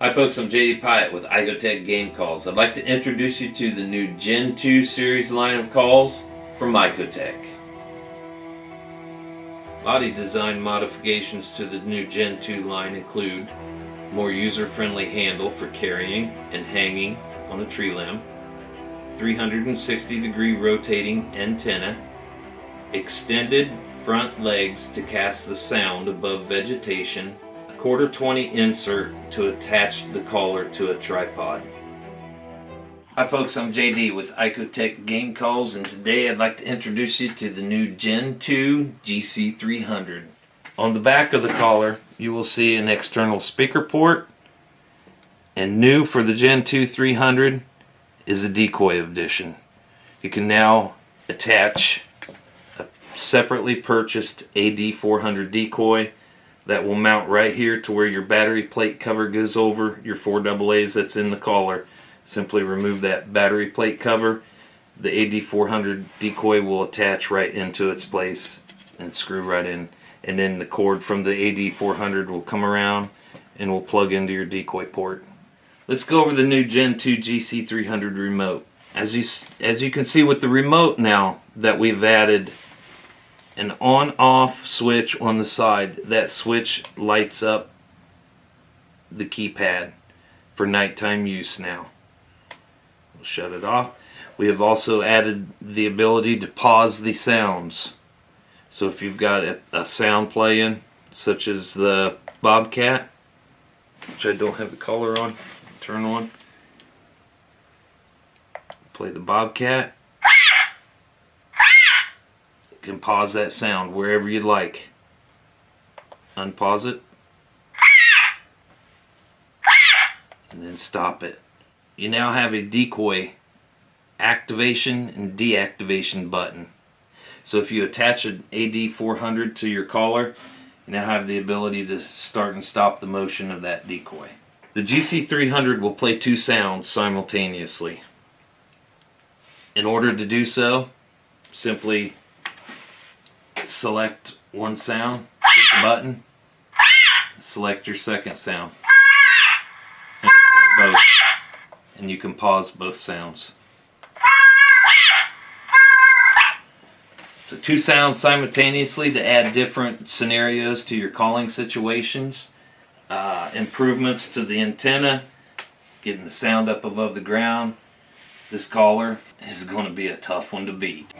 Hi folks, I'm JD Pyatt with Icotec Game Calls. I'd like to introduce you to the new Gen 2 series line of calls from Icotec. Body design modifications to the new Gen 2 line include more user-friendly handle for carrying and hanging on a tree limb, 360-degree rotating antenna, extended front legs to cast the sound above vegetation, a 1/4-20 insert to attach the collar to a tripod. Hi folks, I'm JD with Icotec Game Calls, and today I'd like to introduce you to the new Gen 2 GC300. On the back of the collar you will see an external speaker port, and new for the Gen 2 300 is the decoy edition. You can now attach a separately purchased AD400 decoy that will mount right here to where your battery plate cover goes over your 4 AA's that's in the collar. Simply remove that battery plate cover. The AD400 decoy will attach right into its place and screw right in, and then the cord from the AD400 will come around and will plug into your decoy port. Let's go over the new Gen 2 GC300 remote. As you can see with the remote now that we've added an on-off switch on the side. That switch lights up the keypad for nighttime use now. We'll shut it off. We have also added the ability to pause the sounds. So if you've got a sound playing, such as the bobcat, which I don't have the collar on, turn on, play the bobcat, you can pause that sound wherever you like. Unpause it and then stop it. You now have a decoy activation and deactivation button. So if you attach an AD400 to your collar, you now have the ability to start and stop the motion of that decoy. The GC300 will play 2 sounds simultaneously. In order to do so, simply select one sound, hit the button, select your second sound, and play both. And you can pause both sounds. So 2 sounds simultaneously to add different scenarios to your calling situations. Improvements to the antenna, getting the sound up above the ground. This collar is going to be a tough one to beat.